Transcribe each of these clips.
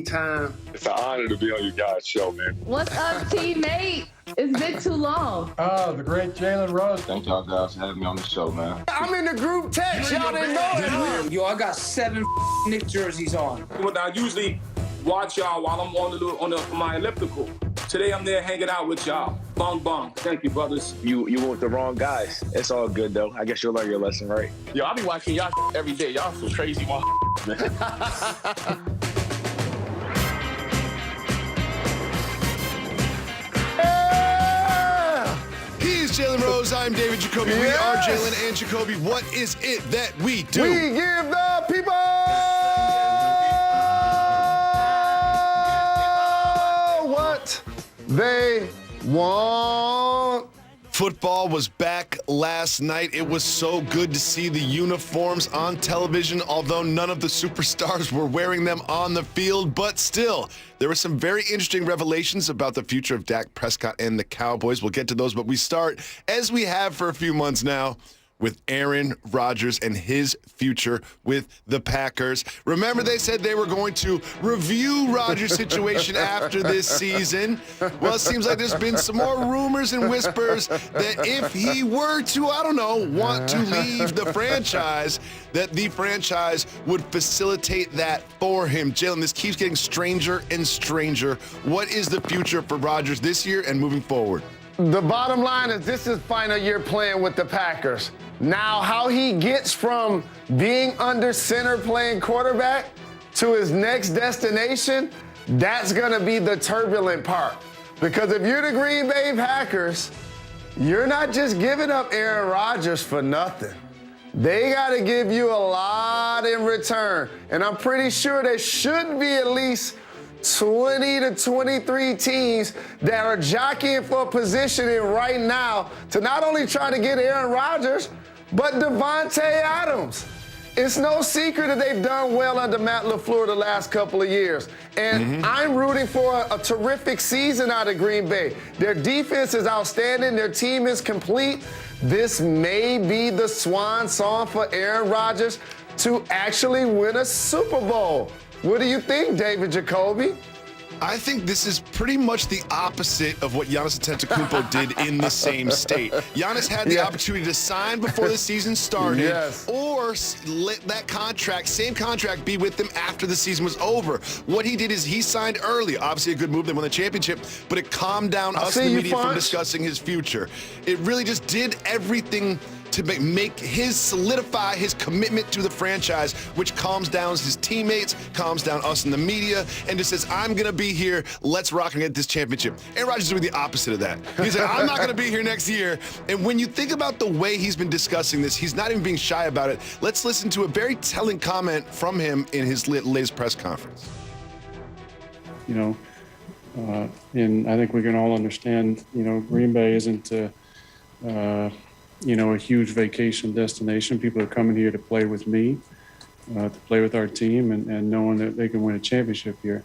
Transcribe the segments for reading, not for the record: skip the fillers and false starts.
time. It's an honor to be on you guys' show, man. What's up, teammate? It's been too long. Oh, the great Jalen Rose. Thank y'all guys for having me on the show, man. I'm in the group text. Y'all didn't know it, huh? Yo, I got 7 Knicks jerseys on. I usually watch y'all while I'm on my elliptical. Today I'm there hanging out with y'all. Bong bong. Thank you, brothers. You were with the wrong guys. It's all good though. I guess you'll learn your lesson, right? Yo, I be watching y'all every day. Y'all some crazy man. He's Jalen Rose. I'm David Jacoby. Yes. We are Jalen and Jacoby. What is it that we do? We give the people what they want. Football was back last night. It was so good to see the uniforms on television, although none of the superstars were wearing them on the field. But still, there were some very interesting revelations about the future of Dak Prescott and the Cowboys. We'll get to those, but we start, as we have for a few months now, with Aaron Rodgers and his future with the Packers. Remember, they said they were going to review Rodgers' situation after this season. Well, it seems like there's been some more rumors and whispers that if he were to, want to leave the franchise, that the franchise would facilitate that for him. Jalen, this keeps getting stranger and stranger. What is the future for Rodgers this year and moving forward? The bottom line is this is final year playing with the Packers. Now, how he gets from being under center playing quarterback to his next destination, that's going to be the turbulent part. Because if you're the Green Bay Packers, you're not just giving up Aaron Rodgers for nothing. They got to give you a lot in return. And I'm pretty sure there should be at least 20 to 23 teams that are jockeying for positioning right now to not only try to get Aaron Rodgers, but Devontae Adams. It's no secret that they've done well under Matt LaFleur the last couple of years. And I'm rooting for a terrific season out of Green Bay. Their defense is outstanding. Their team is complete. This may be the swan song for Aaron Rodgers to actually win a Super Bowl. What do you think, David Jacoby? I think this is pretty much the opposite of what Giannis Antetokounmpo did in the same state. Giannis had the opportunity to sign before the season started, or let that same contract, be with them after the season was over. What he did is he signed early. Obviously a good move. They won the championship, but it calmed down us in the media from discussing his future. It really just did everything to solidify his commitment to the franchise, which calms down his teammates, calms down us in the media, and just says, I'm going to be here. Let's rock and get this championship. Aaron Rodgers is doing the opposite of that. He's like, I'm not going to be here next year. And when you think about the way he's been discussing this, he's not even being shy about it. Let's listen to a very telling comment from him in his latest press conference. And I think we can all understand, Green Bay isn't a huge vacation destination. People are coming here to play with me, to play with our team, and knowing that they can win a championship here.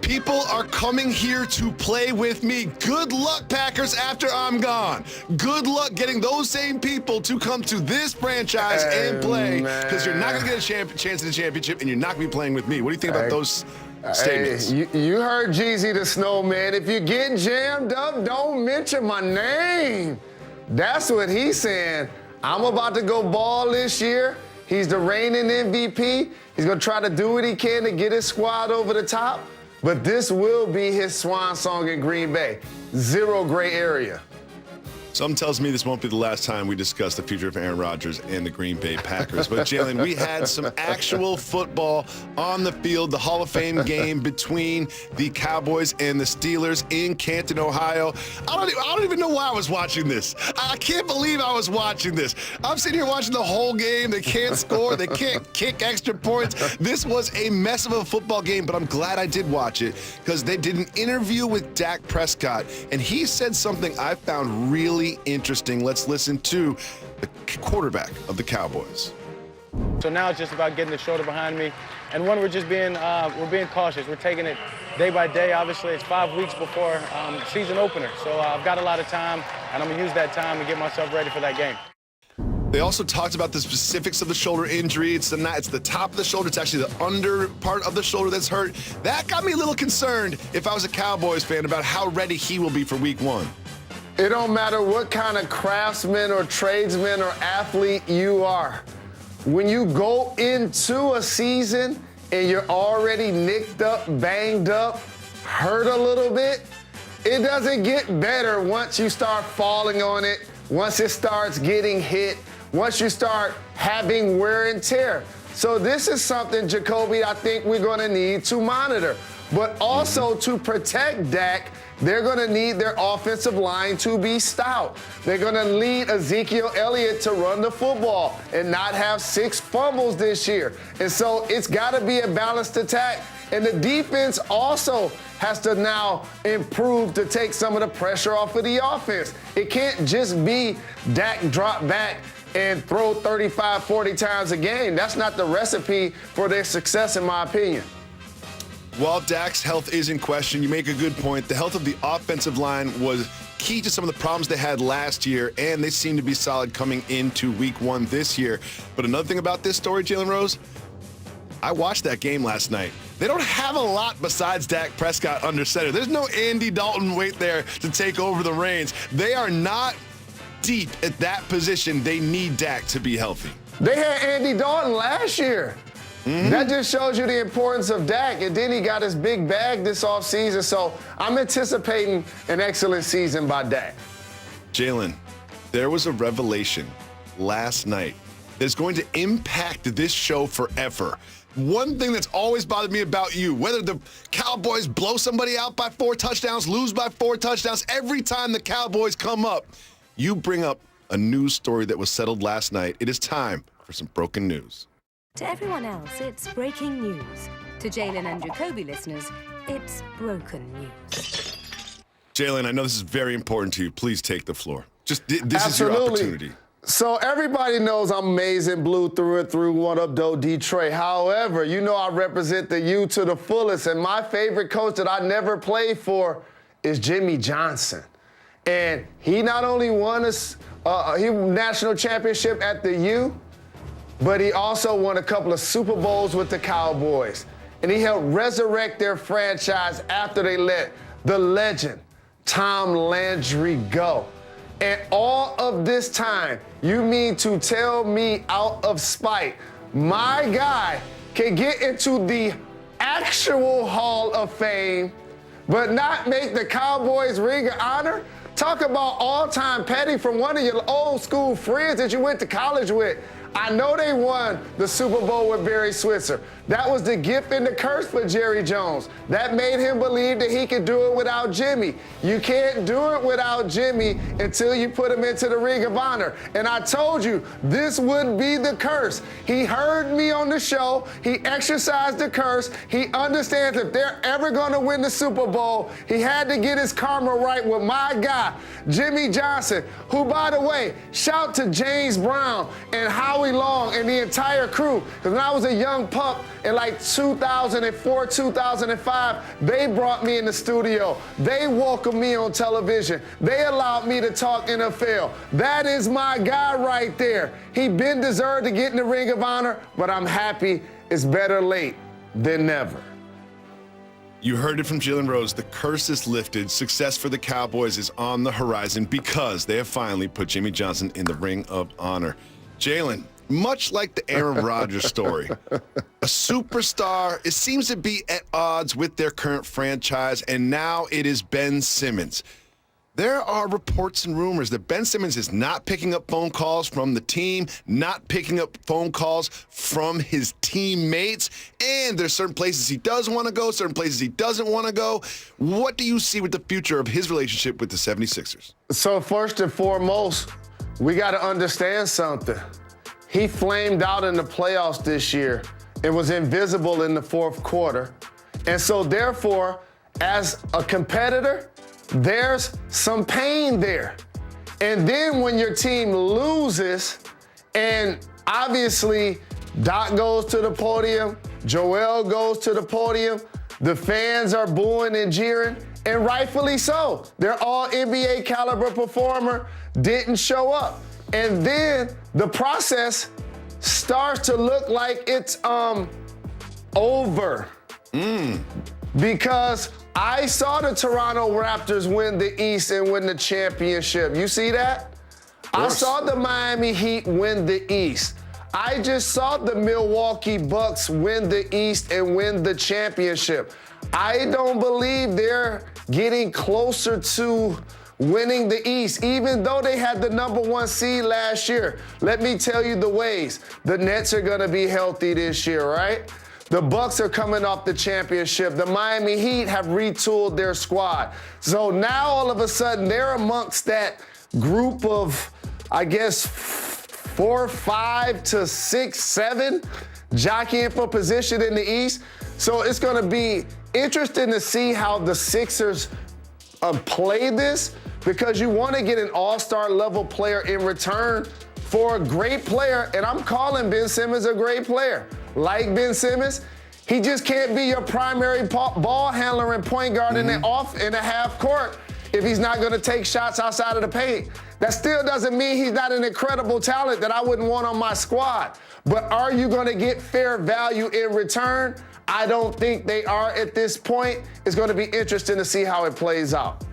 People are coming here to play with me. Good luck, Packers, after I'm gone. Good luck getting those same people to come to this franchise and play, because you're not going to get a chance at the championship, and you're not going to be playing with me. What do you think about those statements? Hey, you heard Jeezy the Snowman. If you get jammed up, don't mention my name. That's what he's saying. I'm about to go ball this year. He's the reigning MVP. He's going to try to do what he can to get his squad over the top. But this will be his swan song in Green Bay. Zero gray area. Something tells me this won't be the last time we discuss the future of Aaron Rodgers and the Green Bay Packers. But, Jalen, we had some actual football on the field, the Hall of Fame game between the Cowboys and the Steelers in Canton, Ohio. I don't even know why I was watching this. I can't believe I was watching this. I'm sitting here watching the whole game. They can't score. They can't kick extra points. This was a mess of a football game, but I'm glad I did watch it because they did an interview with Dak Prescott, and he said something I found really interesting. Let's listen to the quarterback of the Cowboys. So now it's just about getting the shoulder behind me, and we're just being cautious. We're taking it day by day. Obviously, it's 5 weeks before season opener, so I've got a lot of time, and I'm gonna use that time to get myself ready for that game. They also talked about the specifics of the shoulder injury. It's the top of the shoulder. It's actually the under part of the shoulder that's hurt. That got me a little concerned if I was a Cowboys fan about how ready he will be for week 1. It don't matter what kind of craftsman or tradesman or athlete you are. When you go into a season and you're already nicked up, banged up, hurt a little bit, it doesn't get better once you start falling on it, once it starts getting hit, once you start having wear and tear. So this is something, Jacoby, I think we're going to need to monitor. But also to protect Dak, they're going to need their offensive line to be stout. They're going to need Ezekiel Elliott to run the football and not have 6 fumbles this year. And so it's got to be a balanced attack. And the defense also has to now improve to take some of the pressure off of the offense. It can't just be Dak drop back and throw 35, 40 times a game. That's not the recipe for their success, in my opinion. While Dak's health is in question, you make a good point. The health of the offensive line was key to some of the problems they had last year, and they seem to be solid coming into week 1 this year. But another thing about this story, Jalen Rose, I watched that game last night. They don't have a lot besides Dak Prescott under center. There's no Andy Dalton wait there to take over the reins. They are not deep at that position. They need Dak to be healthy. They had Andy Dalton last year. That just shows you the importance of Dak. And then he got his big bag this offseason. So I'm anticipating an excellent season by Dak. Jalen, there was a revelation last night that's going to impact this show forever. One thing that's always bothered me about you, whether the Cowboys blow somebody out by 4 touchdowns, lose by 4 touchdowns, every time the Cowboys come up, you bring up a news story that was settled last night. It is time for some broken news. To everyone else, it's breaking news. To Jalen and Jacoby listeners, it's broken news. Jalen, I know this is very important to you. Please take the floor. This Absolutely. is your opportunity. So everybody knows I'm amazing, blue through and through, one up, though, Detroit. However, you know I represent the U to the fullest, and my favorite coach that I never played for is Jimmy Johnson. And he not only won a national championship at the U, but he also won a couple of Super Bowls with the Cowboys. And he helped resurrect their franchise after they let the legend, Tom Landry, go. And all of this time, you mean to tell me out of spite, my guy can get into the actual Hall of Fame, but not make the Cowboys Ring of Honor? Talk about all-time petty from one of your old school friends that you went to college with. I know they won the Super Bowl with Barry Switzer. That was the gift and the curse for Jerry Jones. That made him believe that he could do it without Jimmy. You can't do it without Jimmy until you put him into the Ring of Honor. And I told you, this would be the curse. He heard me on the show. He exercised the curse. He understands if they're ever going to win the Super Bowl, he had to get his karma right with my guy, Jimmy Johnson, who, by the way, shout to James Brown and Howie Long and the entire crew. Because when I was a young pup in like 2004, 2005, they brought me in the studio. They welcomed me on television. They allowed me to talk NFL. That is my guy right there. He been deserved to get in the Ring of Honor, but I'm happy it's better late than never. You heard it from Jalen Rose. The curse is lifted. Success for the Cowboys is on the horizon because they have finally put Jimmy Johnson in the Ring of Honor. Jalen, much like the Aaron Rodgers story, a superstar, it seems to be at odds with their current franchise, and now it is Ben Simmons. There are reports and rumors that Ben Simmons is not picking up phone calls from the team, not picking up phone calls from his teammates, and there's certain places he does want to go, certain places he doesn't want to go. What do you see with the future of his relationship with the 76ers? So first and foremost, we got to understand something. He flamed out in the playoffs this year and was invisible in the fourth quarter. And so therefore, as a competitor, there's some pain there. And then when your team loses, and obviously Doc goes to the podium, Joel goes to the podium, the fans are booing and jeering, and rightfully so. Their all NBA caliber performer didn't show up. And then the process starts to look like it's over. Because I saw the Toronto Raptors win the East and win the championship. You see that? I saw the Miami Heat win the East. I just saw the Milwaukee Bucks win the East and win the championship. I don't believe they're getting closer to winning the East, even though they had the #1 seed last year. Let me tell you the ways. The Nets are gonna be healthy this year, right? The Bucks are coming off the championship. The Miami Heat have retooled their squad. So now all of a sudden they're amongst that group of, I guess, 4, 5 to 6, 7 jockeying for position in the East. So it's gonna be interesting to see how the Sixers play this, because you wanna get an all-star level player in return for a great player, and I'm calling Ben Simmons a great player. Like Ben Simmons, he just can't be your primary ball handler and point guard in the half court if he's not gonna take shots outside of the paint. That still doesn't mean he's not an incredible talent that I wouldn't want on my squad. But are you gonna get fair value in return? I don't think they are at this point. It's gonna be interesting to see how it plays out.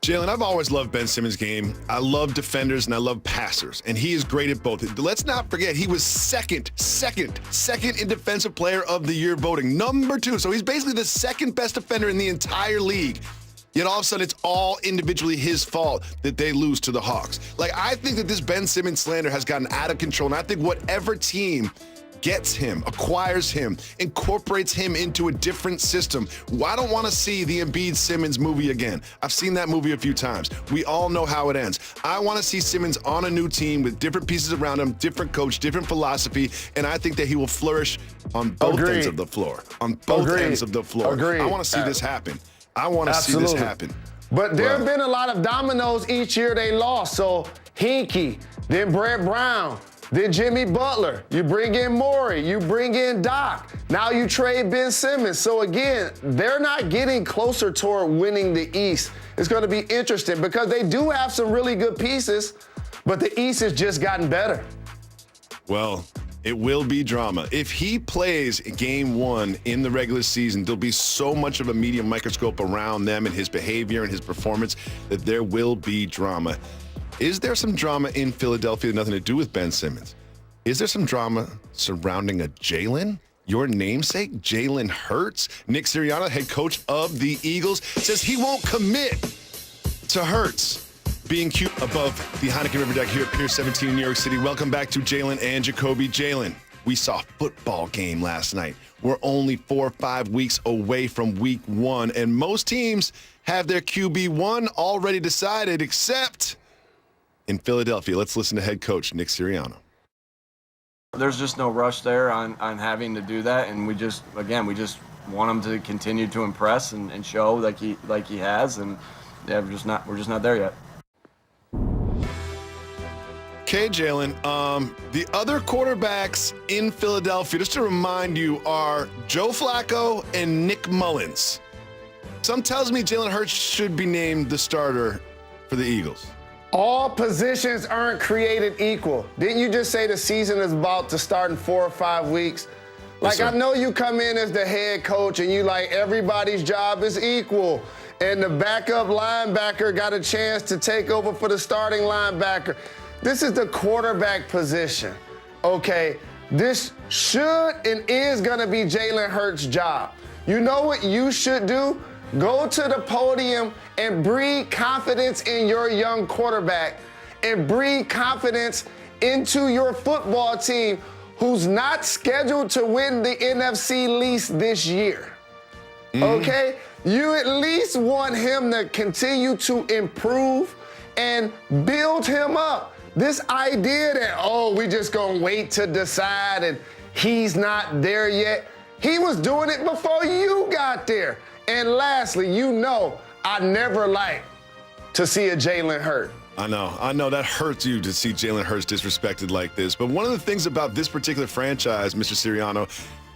Jalen, I've always loved Ben Simmons' game. I love defenders and I love passers, and he is great at both. Let's not forget, he was second in Defensive Player of the Year voting, #2. So he's basically the second best defender in the entire league. Yet all of a sudden, it's all individually his fault that they lose to the Hawks. Like, I think that this Ben Simmons slander has gotten out of control, and I think whatever team gets him, acquires him, incorporates him into a different system. I don't want to see the Embiid Simmons movie again. I've seen that movie a few times. We all know how it ends. I want to see Simmons on a new team with different pieces around him, different coach, different philosophy, and I think that he will flourish on both ends of the floor. On both ends of the floor. I want to see this happen. I want to see this happen. But there have been a lot of dominoes each year they lost. So Hinkie, then Brett Brown, then Jimmy Butler. You bring in Morey, you bring in Doc. Now you trade Ben Simmons. So again, they're not getting closer toward winning the East. It's going to be interesting because they do have some really good pieces, but the East has just gotten better. Well, it will be drama. If he plays game 1 in the regular season, there'll be so much of a media microscope around them and his behavior and his performance that there will be drama. Is there some drama in Philadelphia, nothing to do with Ben Simmons? Is there some drama surrounding a Jalen? Your namesake, Jalen Hurts? Nick Sirianni, head coach of the Eagles, says he won't commit to Hurts being cute above the Heineken River Deck here at Pier 17 in New York City. Welcome back to Jalen and Jacoby. Jalen, we saw a football game last night. We're only 4 or 5 weeks away from week 1, and most teams have their QB1 already decided, except in Philadelphia. Let's listen to head coach Nick Sirianni. There's just no rush there on having to do that, and we just want him to continue to impress and show like he has, and yeah, we're just not there yet. Okay, Jalen. The other quarterbacks in Philadelphia, just to remind you, are Joe Flacco and Nick Mullins. Some tells me Jalen Hurts should be named the starter for the Eagles. All positions aren't created equal. Didn't you just say the season is about to start in 4 or 5 weeks? Like, Yes, I know you come in as the head coach and you like everybody's job is equal. And the backup linebacker got a chance to take over for the starting linebacker. This is the quarterback position, okay? This should and is gonna be Jalen Hurts' job. You know what you should do? Go to the podium and breed confidence in your young quarterback and breed confidence into your football team who's not scheduled to win the NFC least this year, okay? You at least want him to continue to improve and build him up. This idea that, we just gonna wait to decide and he's not there yet. He was doing it before you got there. And lastly, I never like to see a Jalen hurt. I know that hurts you to see Jalen Hurts disrespected like this. But one of the things about this particular franchise, Mr. Sirianni,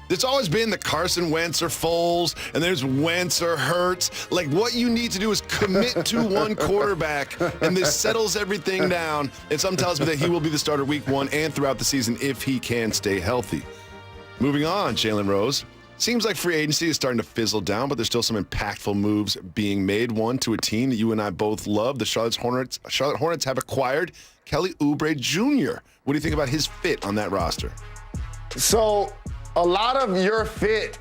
It's always been the Carson Wentz or Foles, and there's Wentz or Hurts. Like, what you need to do is commit to one quarterback, and this settles everything down. And some tells me that he will be the starter week 1 and throughout the season if he can stay healthy. Moving on, Jalen Rose. Seems like free agency is starting to fizzle down, but there's still some impactful moves being made. One to a team that you and I both love. The Charlotte Hornets have acquired Kelly Oubre Jr. What do you think about his fit on that roster? So a lot of your fit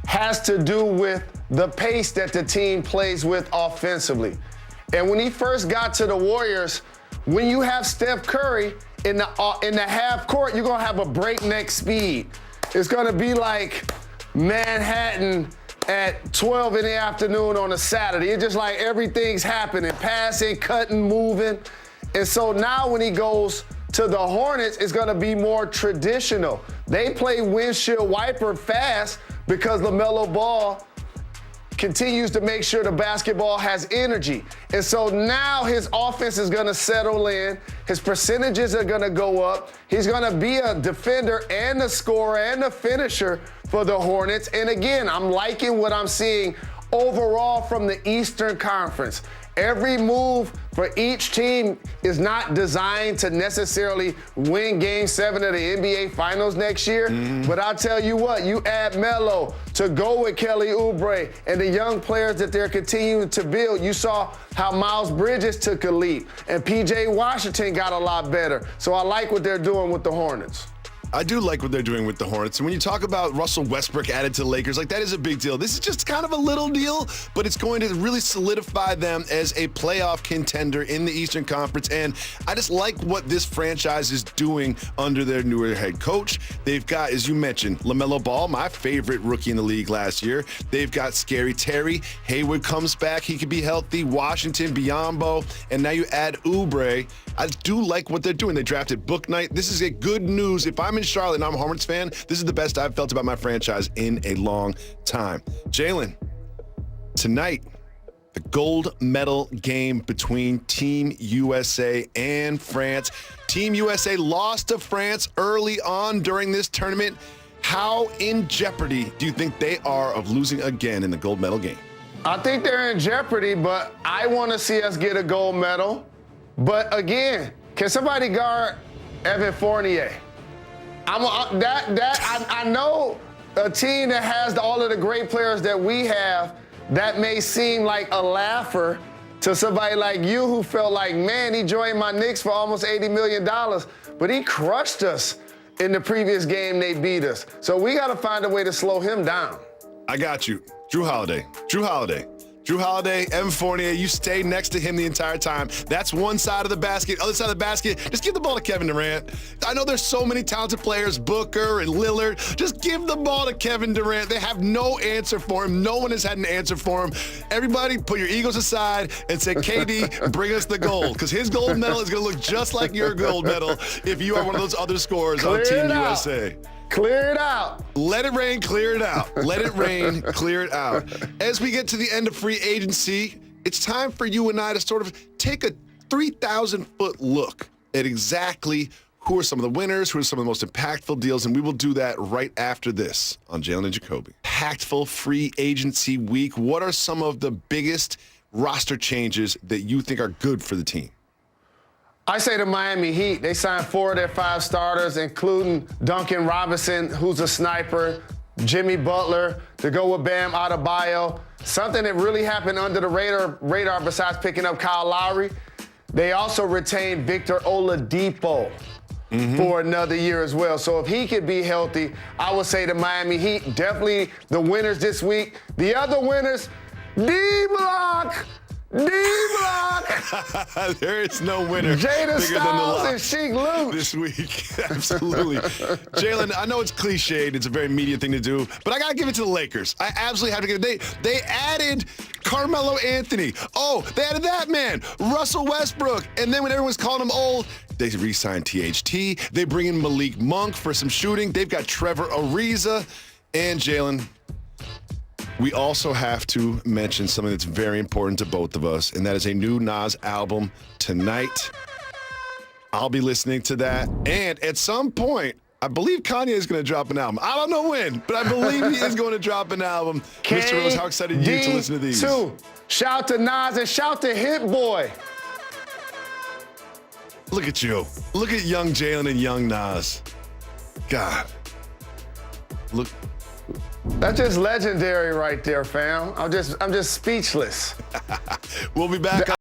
has to do with the pace that the team plays with offensively. And when he first got to the Warriors, when you have Steph Curry in the half court, you're going to have a breakneck speed. It's going to be like Manhattan at 12 in the afternoon on a Saturday. It's just like everything's happening, passing, cutting, moving. And so now when he goes to the Hornets, it's going to be more traditional. They play windshield wiper fast because LaMelo Ball continues to make sure the basketball has energy. And so now his offense is going to settle in. His percentages are going to go up. He's going to be a defender and a scorer and a finisher for the Hornets. And again, I'm liking what I'm seeing overall from the Eastern Conference. Every move for each team is not designed to necessarily win Game 7 of the NBA Finals next year. But I'll tell you what, you add Melo to go with Kelly Oubre and the young players that they're continuing to build. You saw how Miles Bridges took a leap and P.J. Washington got a lot better. So I like what they're doing with the Hornets. I do like what they're doing with the Hornets. And when you talk about Russell Westbrook added to the Lakers, like, that is a big deal. This is just kind of a little deal, but it's going to really solidify them as a playoff contender in the Eastern Conference. And I just like what this franchise is doing under their newer head coach. They've got, as you mentioned, LaMelo Ball, my favorite rookie in the league last year. They've got Scary Terry. Hayward comes back. He could be healthy. Washington, Biyombo. And now you add Oubre. I do like what they're doing. They drafted Book Knight. This is a good news. If I'm in Charlotte and I'm a Hornets fan, this is the best I've felt about my franchise in a long time. Jalen, tonight, the gold medal game between Team USA and France. Team USA lost to France early on during this tournament. How in jeopardy do you think they are of losing again in the gold medal game? I think they're in jeopardy, but I want to see us get a gold medal. But again, can somebody guard Evan Fournier? I know a team that has all of the great players that we have, that may seem like a laugher to somebody like you who felt like, man, he joined my Knicks for almost $80 million, but he crushed us in the previous game they beat us. So we got to find a way to slow him down. I got you. Drew Holiday, Evan Fournier, you stay next to him the entire time. That's one side of the basket. Other side of the basket, just give the ball to Kevin Durant. I know there's so many talented players, Booker and Lillard. Just give the ball to Kevin Durant. They have no answer for him. No one has had an answer for him. Everybody put your egos aside and say, KD, bring us the gold. Because his gold medal is going to look just like your gold medal if you are one of those other scorers on Team USA. Clear it out. Let it rain, clear it out. Let it rain, clear it out. As we get to the end of free agency, it's time for you and I to sort of take a 3,000-foot look at exactly who are some of the winners, who are some of the most impactful deals, and we will do that right after this on Jalen and Jacoby. Impactful free agency week. What are some of the biggest roster changes that you think are good for the team? I say the Miami Heat, they signed 4 of their 5 starters, including Duncan Robinson, who's a sniper, Jimmy Butler, to go with Bam Adebayo. Something that really happened under the radar besides picking up Kyle Lowry, they also retained Victor Oladipo for another year as well. So if he could be healthy, I would say the Miami Heat, definitely the winners this week. The other winners, D-Block. D-Block! There is no winner Jada bigger than the Styles lock and Sheik Luch this week. Absolutely. Jalen, I know it's cliched. It's a very media thing to do, but I got to give it to the Lakers. I absolutely have to give it. They added Carmelo Anthony. Oh, they added that man, Russell Westbrook. And then when everyone's calling him old, they re-signed THT. They bring in Malik Monk for some shooting. They've got Trevor Ariza. And Jalen, we also have to mention something that's very important to both of us, and that is a new Nas album tonight. I'll be listening to that. And at some point, I believe Kanye is going to drop an album. I don't know when, but I believe he is going to drop an album. Mr. Rose, how excited are you to listen to these? Shout out to Nas and shout to Hit Boy. Look at you. Look at young Jalen and young Nas. God. Look. That's just legendary right there, fam. I'm just speechless. We'll be back